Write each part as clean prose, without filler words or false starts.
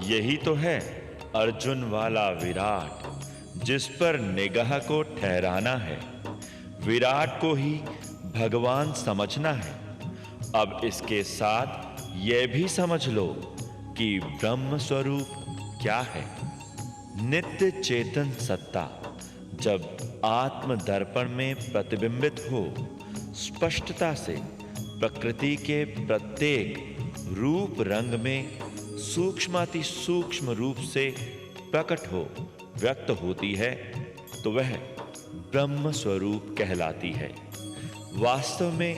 यही तो है अर्जुन वाला विराट, जिस पर निगाह को ठहराना है। विराट को ही भगवान समझना है। अब इसके साथ यह भी समझ लो कि ब्रह्म स्वरूप क्या है। नित्य चेतन सत्ता जब आत्म दर्पण में प्रतिबिंबित हो, स्पष्टता से प्रकृति के प्रत्येक रूप रंग में सूक्ष्माति सूक्ष्म रूप से प्रकट हो व्यक्त होती है, तो वह ब्रह्म स्वरूप कहलाती है। वास्तव में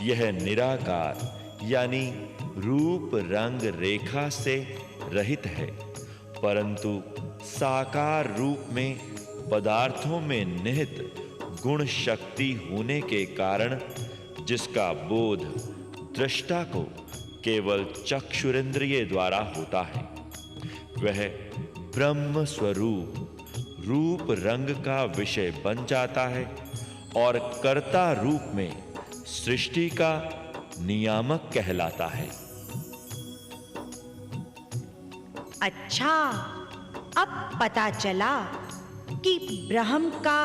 यह निराकार यानी रूप रंग रेखा से रहित है, परंतु साकार रूप में पदार्थों में निहित गुण शक्ति होने के कारण जिसका बोध दृष्टा को केवल चक्षुरेंद्रिय द्वारा होता है, वह ब्रह्म स्वरूप रूप रंग का विषय बन जाता है और कर्ता रूप में सृष्टि का नियामक कहलाता है। अच्छा, अब पता चला कि ब्रह्म का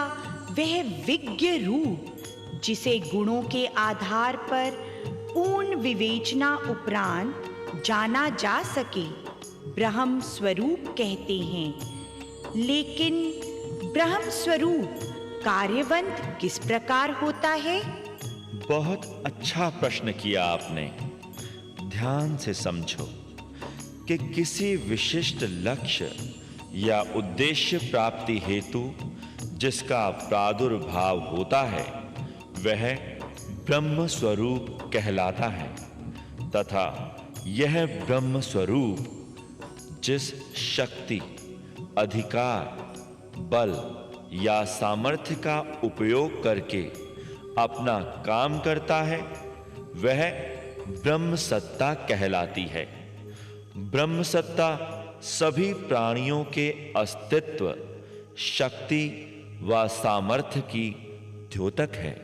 वह विज्ञ रूप जिसे गुणों के आधार पर पूर्ण विवेचना उपरांत जाना जा सके, ब्रह्म स्वरूप कहते हैं। लेकिन ब्रह्म स्वरूप कार्यवंत किस प्रकार होता है? बहुत अच्छा प्रश्न किया आपने। ध्यान से समझो कि किसी विशिष्ट लक्ष्य या उद्देश्य प्राप्ति हेतु जिसका प्रादुर्भाव होता है, वह ब्रह्म स्वरूप कहलाता है, तथा यह ब्रह्म स्वरूप जिस शक्ति, अधिकार, बल या सामर्थ्य का उपयोग करके अपना काम करता है, वह ब्रह्म सत्ता कहलाती है। ब्रह्म सत्ता सभी प्राणियों के अस्तित्व, शक्ति व सामर्थ्य की द्योतक है।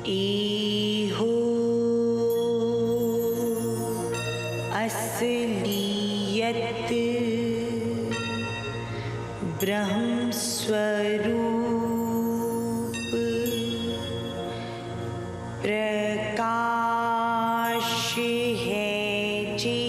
एहो असलियत ब्रह्म स्वरूप प्रकाश है जी।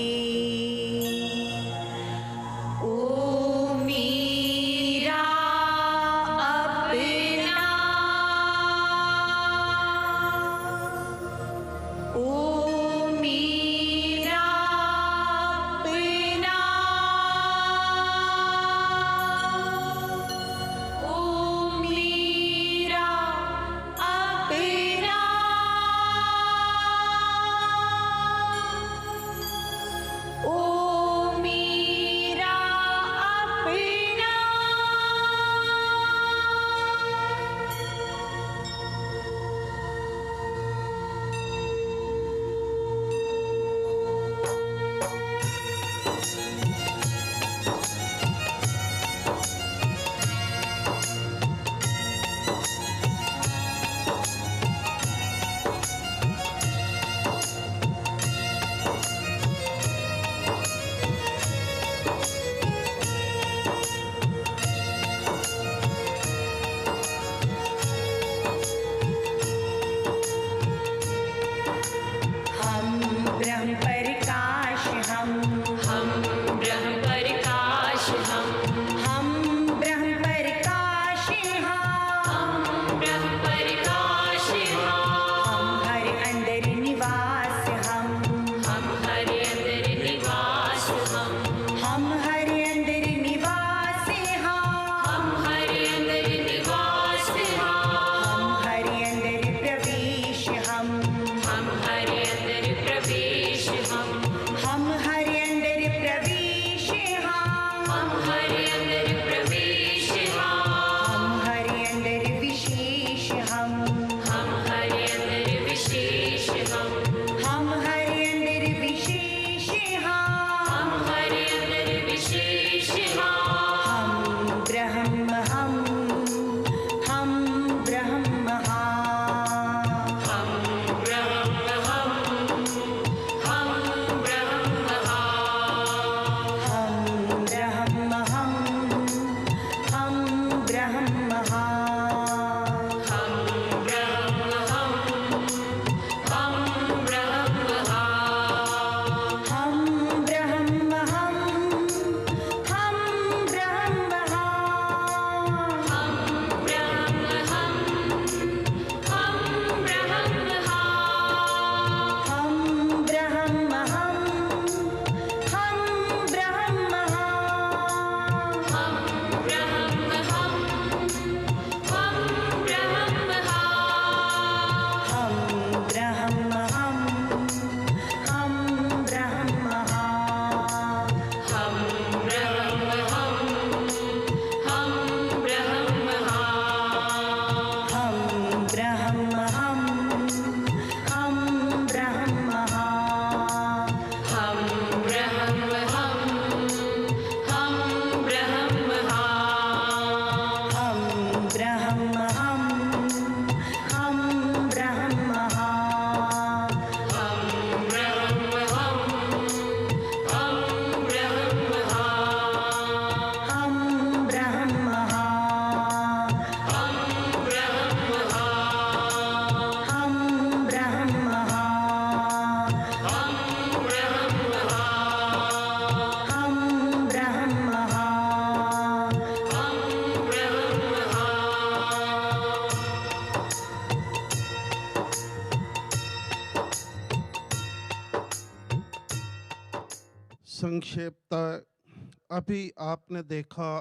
संक्षेपतः अभी आपने देखा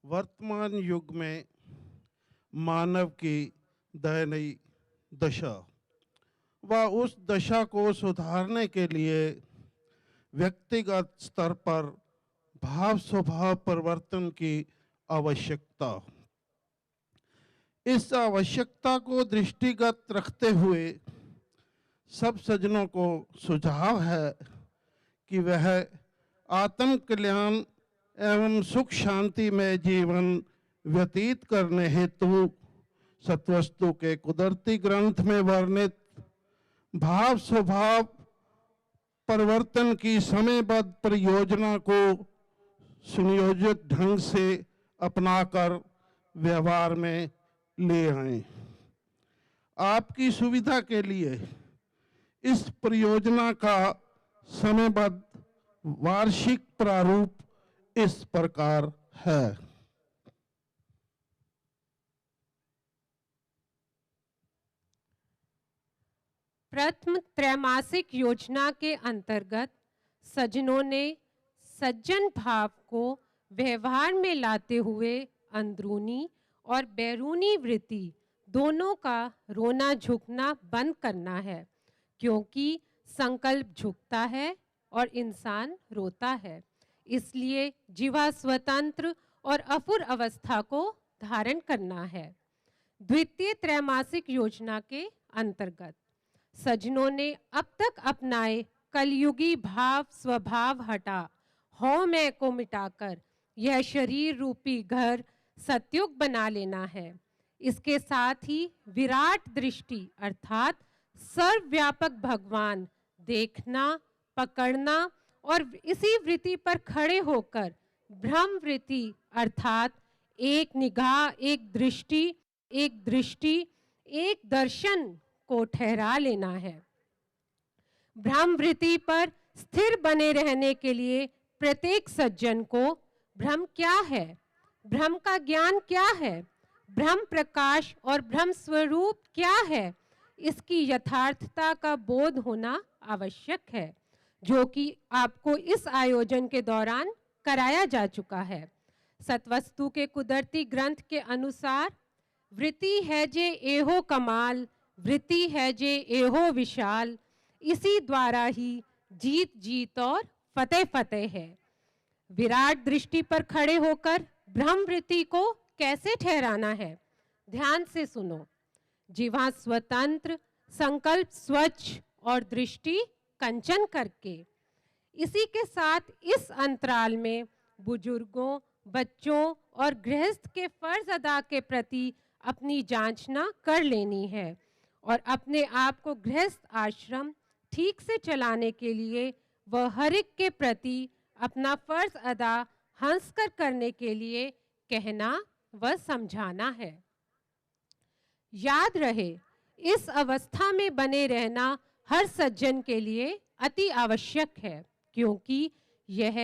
वर्तमान युग में मानव की दयनीय दशा व उस दशा को सुधारने के लिए व्यक्तिगत स्तर पर भाव स्वभाव परिवर्तन की आवश्यकता। इस आवश्यकता को दृष्टिगत रखते हुए सब सज्जनों को सुझाव है कि वह आत्म कल्याण एवं सुख शांति में जीवन व्यतीत करने हेतु सत्वस्तु के कुदरती ग्रंथ में वर्णित भाव स्वभाव परिवर्तन की समयबद्ध परियोजना को सुनियोजित ढंग से अपनाकर व्यवहार में ले आए। आपकी सुविधा के लिए इस परियोजना का समयबद्ध वार्षिक प्रारूप इस प्रकार है। प्रथम त्रैमासिक योजना के अंतर्गत सज्जनों ने सज्जन भाव को व्यवहार में लाते हुए अंदरूनी और बैरूनी वृत्ति दोनों का रोना झुकना बंद करना है, क्योंकि संकल्प झुकता है और इंसान रोता है। इसलिए जीवा स्वतंत्र और अफुर अवस्था को धारण करना है। द्वितीय त्रैमासिक योजना के अंतर्गत सज्जनों ने अब तक अपनाए कलयुगी भाव स्वभाव हटा हौ मैं को मिटाकर यह शरीर रूपी घर सत्युग बना लेना है। इसके साथ ही विराट दृष्टि अर्थात सर्वव्यापक भगवान देखना, पकड़ना और इसी वृत्ति पर खड़े होकर ब्रह्म वृत्ति अर्थात एक निगाह, एक दृष्टि, एक दर्शन को ठहरा लेना है। ब्रह्म वृत्ति पर स्थिर बने रहने के लिए प्रत्येक सज्जन को ब्रह्म क्या है, ब्रह्म का ज्ञान क्या है, ब्रह्म प्रकाश और ब्रह्म स्वरूप क्या है, इसकी यथार्थता का बोध होना आवश्यक है, जो कि आपको इस आयोजन के दौरान कराया जा चुका है। सत्वस्तु के कुदरती ग्रंथ के अनुसार वृत्ति है जे एहो कमाल, वृत्ति है जे एहो विशाल, इसी द्वारा ही जीत और फतेह है। विराट दृष्टि पर खड़े होकर ब्रह्म वृत्ति को कैसे ठहराना है, ध्यान से सुनो। जीवा स्वतंत्र, संकल्प स्वच्छ और दृष्टि कंचन करके। इसी के साथ इस अंतराल में बुजुर्गों, बच्चों और गृहस्थ के फर्ज अदा के प्रति अपनी जांचना कर लेनी है और अपने आप को गृहस्थ आश्रम ठीक से चलाने के लिए व हर एक के प्रति अपना फर्ज अदा हंसकर करने के लिए कहना व समझाना है। याद रहे, इस अवस्था में बने रहना हर सज्जन के लिए अति आवश्यक है, क्योंकि यह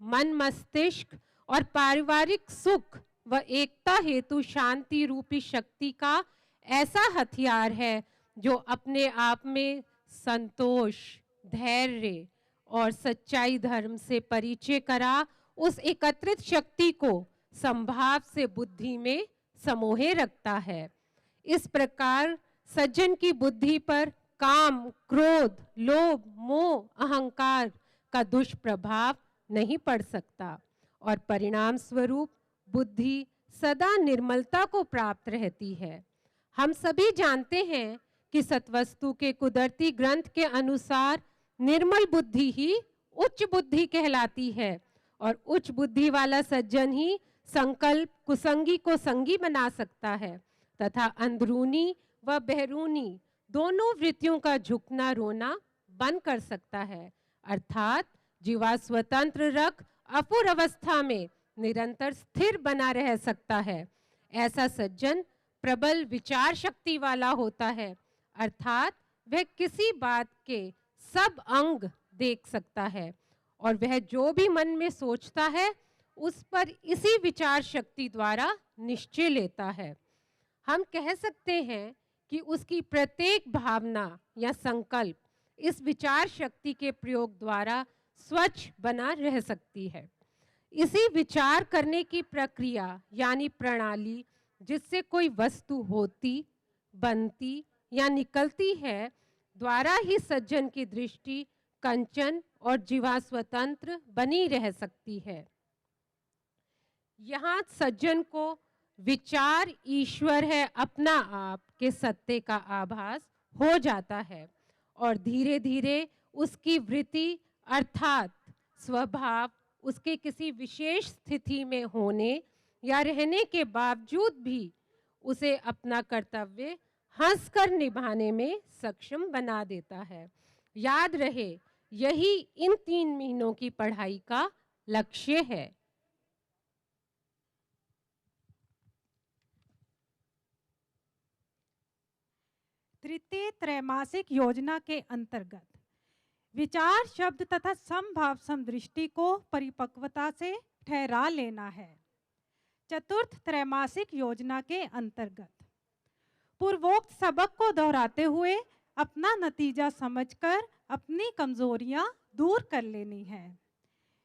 मन, मस्तिष्क और पारिवारिक सुख व एकता हेतु शांति रूपी शक्ति का ऐसा हथियार है जो अपने आप में संतोष, धैर्य और सच्चाई धर्म से परिचय करा उस एकत्रित शक्ति को संभाव से बुद्धि में समोहे रखता है। इस प्रकार सज्जन की बुद्धि पर काम, क्रोध, लोभ, मोह, अहंकार का दुष्प्रभाव नहीं पड़ सकता और परिणाम स्वरूप बुद्धि सदा निर्मलता को प्राप्त रहती है। हम सभी जानते हैं कि सत्वस्तु के कुदरती ग्रंथ के अनुसार निर्मल बुद्धि ही उच्च बुद्धि कहलाती है और उच्च बुद्धि वाला सज्जन ही संकल्प कुसंगी को संगी बना सकता है तथा अंदरूनी व बहरूनी दोनों वृत्तियों का झुकना रोना बंद कर सकता है, अर्थात जीवा स्वतंत्र रख अपूर अवस्था में निरंतर स्थिर बना रह सकता है। ऐसा सज्जन प्रबल विचार शक्ति वाला होता है, अर्थात वह किसी बात के सब अंग देख सकता है और वह जो भी मन में सोचता है उस पर इसी विचार शक्ति द्वारा निश्चय लेता है। हम कह सकते हैं कि उसकी प्रत्येक भावना या संकल्प इस विचार शक्ति के प्रयोग द्वारा स्वच्छ बना रह सकती है। इसी विचार करने की प्रक्रिया यानी प्रणाली जिससे कोई वस्तु होती, बनती या निकलती है, द्वारा ही सज्जन की दृष्टि कंचन और जीवा स्वतंत्र बनी रह सकती है। यहाँ सज्जन को विचार ईश्वर है अपना आप के सत्य का आभास हो जाता है और धीरे धीरे उसकी वृत्ति अर्थात स्वभाव उसके किसी विशेष स्थिति में होने या रहने के बावजूद भी उसे अपना कर्तव्य हंसकर निभाने में सक्षम बना देता है। याद रहे, यही इन 3 महीनों की पढ़ाई का लक्ष्य है। तृतीय त्रैमासिक योजना के अंतर्गत विचार, शब्द तथा समभाव समदृष्टि को परिपक्वता से ठहरा लेना है। चतुर्थ त्रैमासिक योजना के अंतर्गत पूर्वोक्त सबक को दोहराते हुए अपना नतीजा समझकर अपनी कमजोरियां दूर कर लेनी है।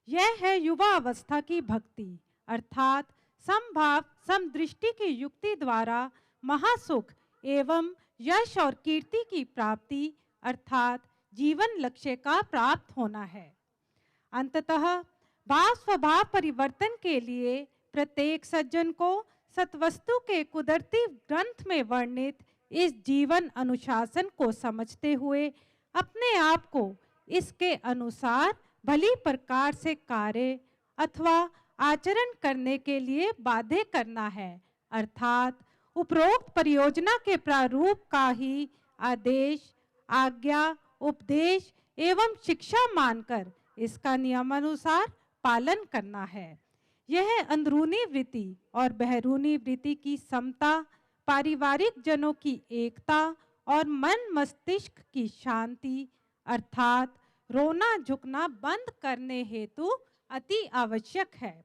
यह है युवा अवस्था की भक्ति अर्थात समभाव समदृष्टि की युक्ति द्वारा महासुख एवं यश और कीर्ति की प्राप्ति अर्थात जीवन लक्ष्य का प्राप्त होना है। अंततः भाव स्वभाव परिवर्तन के लिए प्रत्येक सज्जन को सत्वस्तु के कुदरती ग्रंथ में वर्णित इस जीवन अनुशासन को समझते हुए अपने आप को इसके अनुसार भली प्रकार से कार्य अथवा आचरण करने के लिए बाध्य करना है अर्थात उपरोक्त परियोजना के प्रारूप का ही आदेश, आज्ञा, उपदेश एवं शिक्षा मानकर इसका नियमानुसार पालन करना है। यह अंदरूनी वृत्ति और बहरूनी वृत्ति की समता, पारिवारिक जनों की एकता और मन मस्तिष्क की शांति अर्थात रोना झुकना बंद करने हेतु अति आवश्यक है।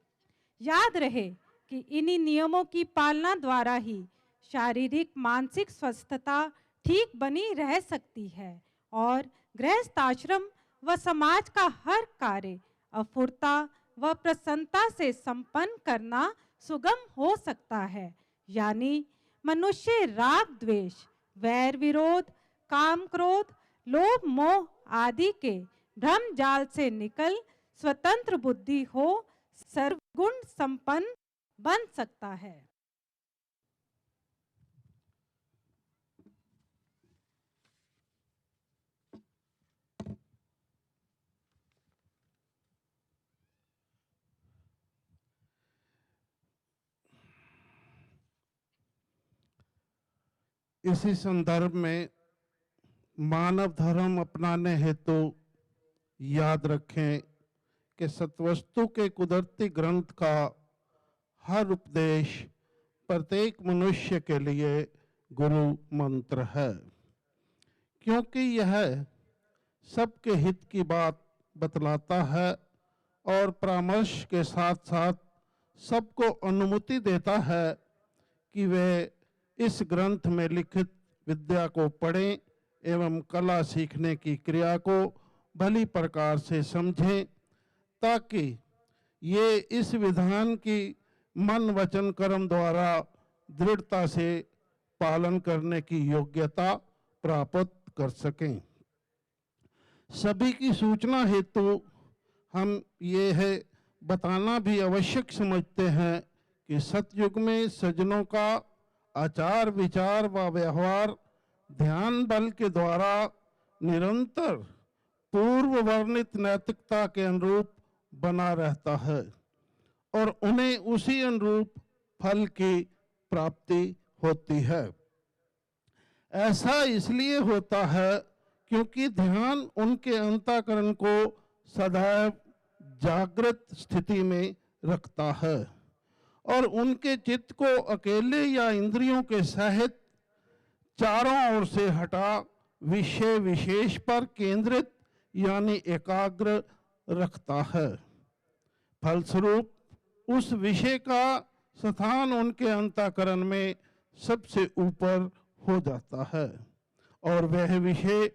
याद रहे कि इन्हीं नियमों की पालना द्वारा ही शारीरिक मानसिक स्वस्थता ठीक बनी रह सकती है और गृहस्थाश्रम व समाज का हर कार्य अफुर्ता व प्रसन्नता से संपन्न करना सुगम हो सकता है। यानी मनुष्य राग द्वेष, वैर विरोध, काम क्रोध, लोभ मोह आदि के भ्रम जाल से निकल स्वतंत्र बुद्धि हो सर्वगुण संपन्न बन सकता है। इसी संदर्भ में मानव धर्म अपनाने हेतु याद रखें कि सत्वस्तु के कुदरती ग्रंथ का हर उपदेश प्रत्येक मनुष्य के लिए गुरु मंत्र है, क्योंकि यह सबके हित की बात बतलाता है और परामर्श के साथ साथ सबको अनुमति देता है कि वे इस ग्रंथ में लिखित विद्या को पढ़ें एवं कला सीखने की क्रिया को भली प्रकार से समझें, ताकि ये इस विधान की मन वचन कर्म द्वारा दृढ़ता से पालन करने की योग्यता प्राप्त कर सकें। सभी की सूचना हेतु हम ये है बताना भी आवश्यक समझते हैं कि सतयुग में सज्जनों का आचार विचार व व्यवहार ध्यान बल के द्वारा निरंतर पूर्व वर्णित नैतिकता के अनुरूप बना रहता है और उन्हें उसी अनुरूप फल की प्राप्ति होती है। ऐसा इसलिए होता है क्योंकि ध्यान उनके अंतःकरण को सदैव जागृत स्थिति में रखता है और उनके चित्त को अकेले या इंद्रियों के सहित चारों ओर से हटा विषय विशेष पर केंद्रित यानी एकाग्र रखता है। फलस्वरूप उस विषय का स्थान उनके अंतःकरण में सबसे ऊपर हो जाता है और वह विषय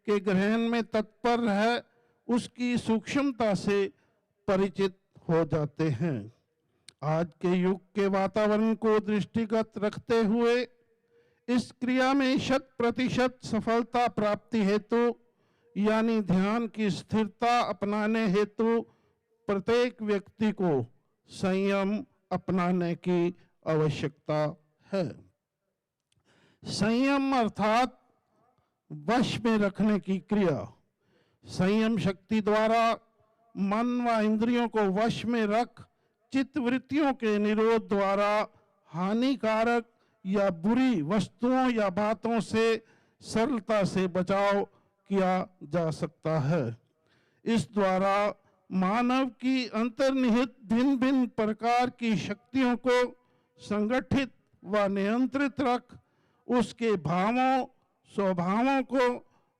के ग्रहण में तत्पर है उसकी सूक्ष्मता से परिचित हो जाते हैं। आज के युग के वातावरण को दृष्टिगत रखते हुए इस क्रिया में 100% सफलता प्राप्ति हेतु यानी ध्यान की स्थिरता अपनाने हेतु प्रत्येक व्यक्ति को संयम अपनाने की आवश्यकता है। संयम अर्थात वश में रखने की क्रिया। संयम शक्ति द्वारा मन व इंद्रियों को वश में रख चित्त वृत्तियों के निरोध द्वारा हानिकारक या बुरी वस्तुओं या बातों से सरलता से बचाव किया जा सकता है। इस द्वारा मानव की अंतर्निहित भिन्न भिन्न प्रकार की शक्तियों को संगठित व नियंत्रित रख उसके भावों स्वभावों को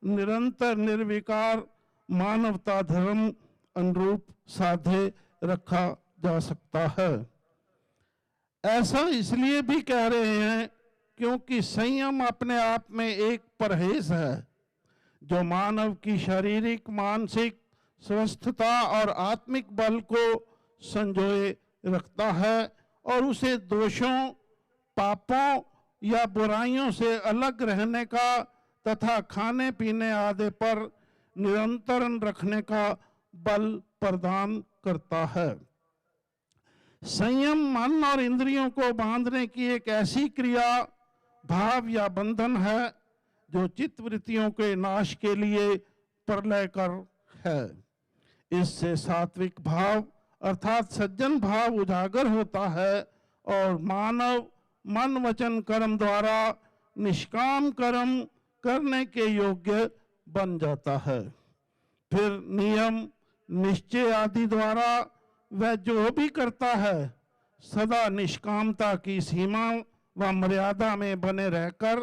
निरंतर निर्विकार मानवता धर्म अनुरूप साधे रखा जा सकता है। ऐसा इसलिए भी कह रहे हैं क्योंकि संयम अपने आप में एक परहेज है जो मानव की शारीरिक मानसिक स्वस्थता और आत्मिक बल को संजोए रखता है और उसे दोषों पापों या बुराइयों से अलग रहने का तथा खाने पीने आदि पर निरंतरण रखने का बल प्रदान करता है। संयम मन और इंद्रियों को बांधने की एक ऐसी क्रिया भाव या बंधन है जो चित्त वृत्तियों के नाश के लिए प्रलयकर है। इससे सात्विक भाव अर्थात सज्जन भाव उजागर होता है और मानव मन वचन कर्म द्वारा निष्काम कर्म करने के योग्य बन जाता है। फिर नियम निश्चय आदि द्वारा वह जो भी करता है सदा निष्कामता की सीमा व मर्यादा में बने रहकर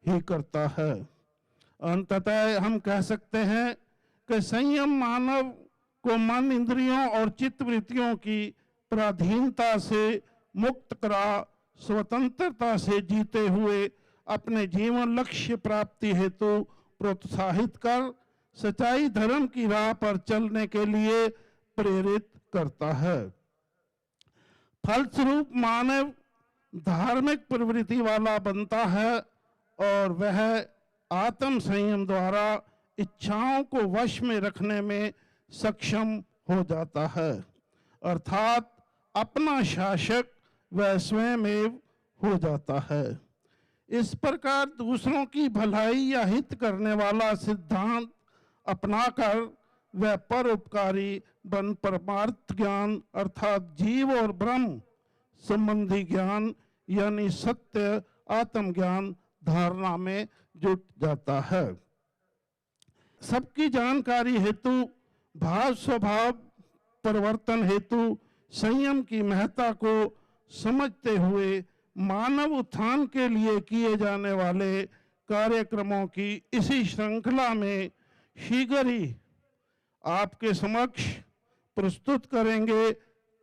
ही करता है। अंततः हम कह सकते हैं कि संयम मानव को मन इंद्रियों और चित्त वृत्तियों की पराधीनता से मुक्त करा स्वतंत्रता से जीते हुए अपने जीवन लक्ष्य प्राप्ति हेतु प्रोत्साहित कर सच्चाई धर्म की राह पर चलने के लिए प्रेरित करता है। फलस्वरूप मानव धार्मिक प्रवृत्ति वाला बनता है और वह आत्म संयम द्वारा इच्छाओं को वश में रखने में सक्षम हो जाता है अर्थात अपना शासक वह स्वयं हो जाता है। इस प्रकार दूसरों की भलाई या हित करने वाला सिद्धांत अपनाकर वह परोपकारी बन परमार्थ ज्ञान अर्थात जीव और ब्रह्म संबंधी ज्ञान यानी सत्य आत्मज्ञान धारणा में जुट जाता है। सबकी जानकारी हेतु भाव स्वभाव परिवर्तन हेतु संयम की महत्ता को समझते हुए मानव उत्थान के लिए किए जाने वाले कार्यक्रमों की इसी श्रृंखला में शीघ्र ही आपके समक्ष प्रस्तुत करेंगे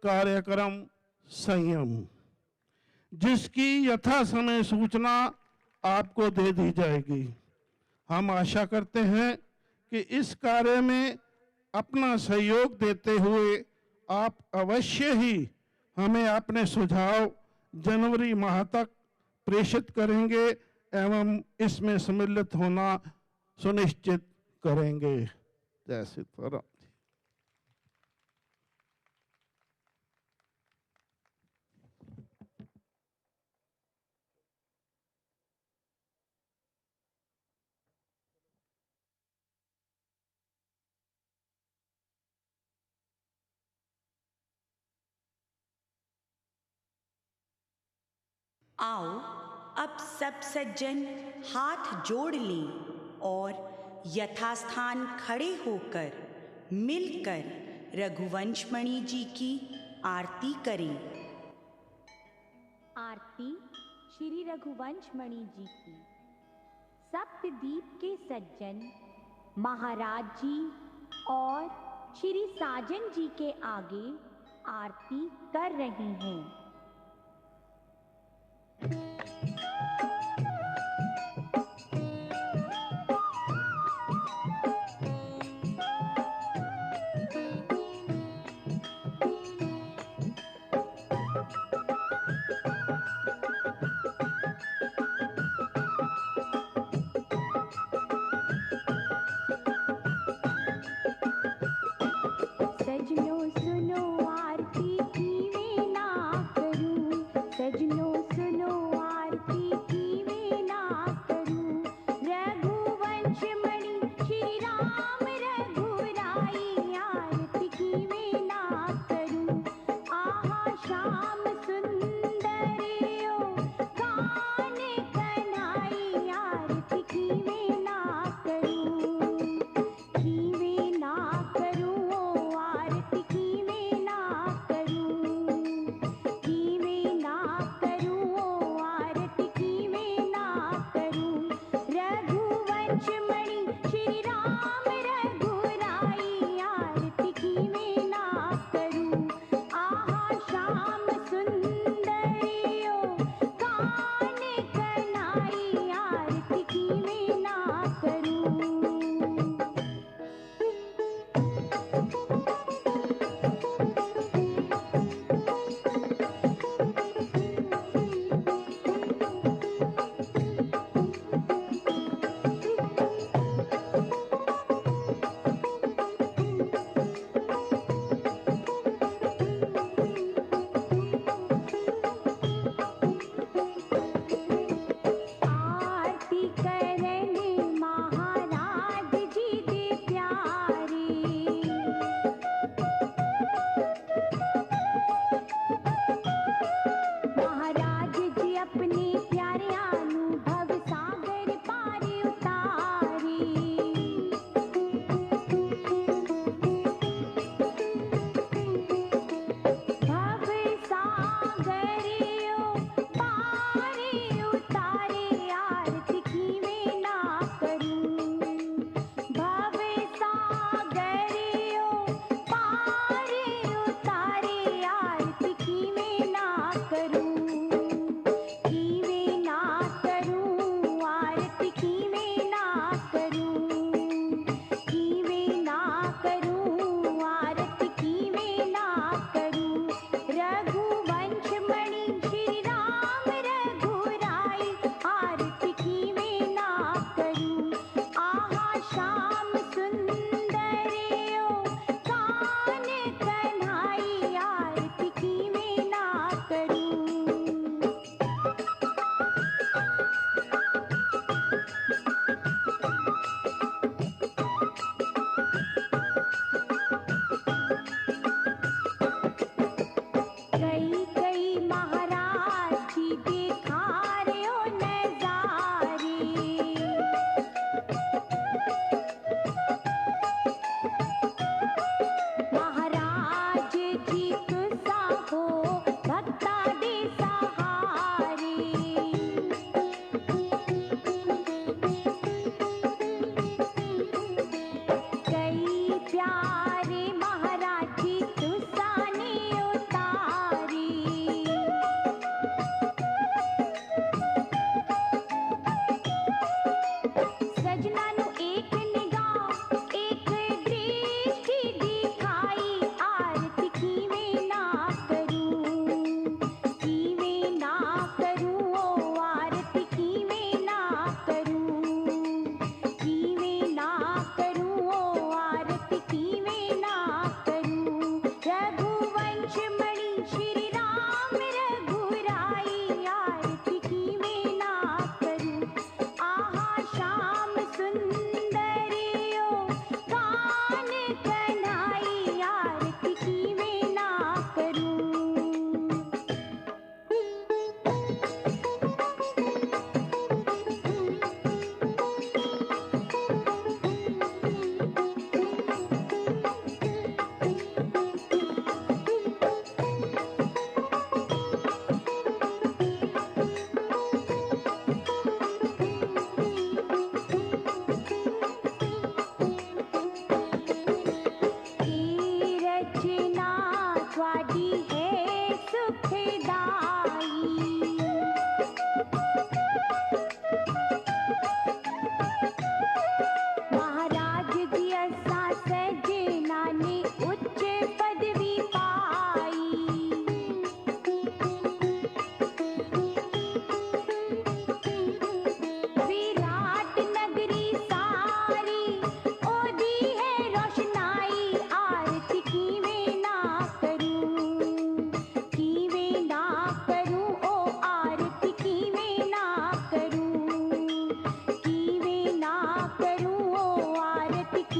कार्यक्रम संयम, जिसकी यथा समय सूचना आपको दे दी जाएगी। हम आशा करते हैं कि इस कार्य में अपना सहयोग देते हुए आप अवश्य ही हमें अपने सुझाव जनवरी माह तक प्रेषित करेंगे एवं इसमें सम्मिलित होना सुनिश्चित करेंगे। जय सीताराम। आओ अब सब सज्जन हाथ जोड़ लें और यथास्थान खड़े होकर मिलकर रघुवंशमणि जी की आरती करें। आरती श्री रघुवंशमणि जी की। सप्तद्वीप के सज्जन महाराज जी और श्री साजन जी के आगे आरती कर रहे हैं।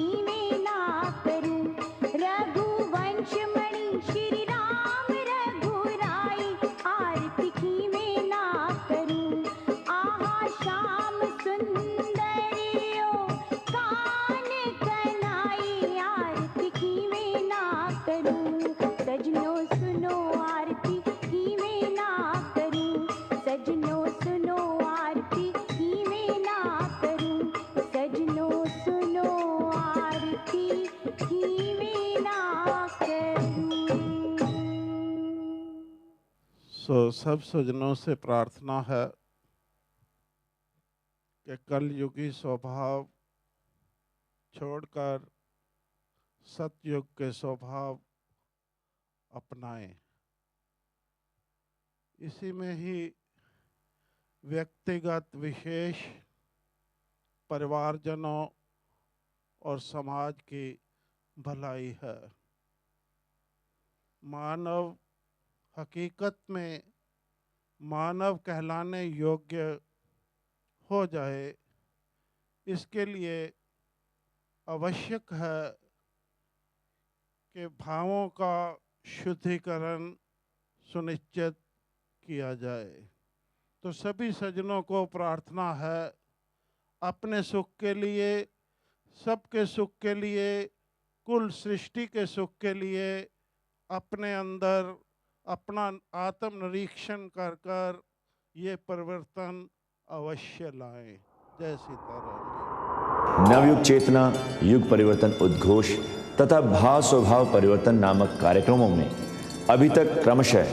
कीमें ना करूं। रघुवंश मणि श्री राम रघुराई, आरती कीमें ना करूं। आहा श्याम सुंदरियो कान कनाई, आरती कीमें ना करूं। सजनों सुनो आरती कीमें ना करूं। सजनों सुनो आरती कीमें ना करूं। सजनों सुनो आरती कीमें ना करूं। सब सज्जनों से प्रार्थना है कि कलयुगी स्वभाव छोड़कर सतयुग के स्वभाव अपनाएं। इसी में ही व्यक्तिगत, विशेष, परिवारजनों और समाज की भलाई है। मानव हकीकत में मानव कहलाने योग्य हो जाए, इसके लिए आवश्यक है कि भावों का शुद्धिकरण सुनिश्चित किया जाए। तो सभी सज्जनों को प्रार्थना है, अपने सुख के लिए, सबके सुख के लिए, कुल सृष्टि के सुख के लिए अपने अंदर अपना आत्म निरीक्षण कर कर ये परिवर्तन अवश्य लाएं। जय सीताराम। नवयुग चेतना, युग परिवर्तन उद्घोष तथा भाव स्वभाव परिवर्तन नामक कार्यक्रमों में अभी तक क्रमशः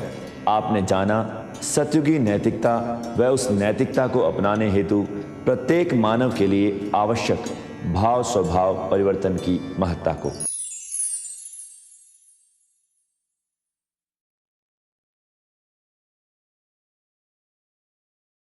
आपने जाना सतयुगी नैतिकता व उस नैतिकता को अपनाने हेतु प्रत्येक मानव के लिए आवश्यक भाव स्वभाव परिवर्तन की महत्ता को।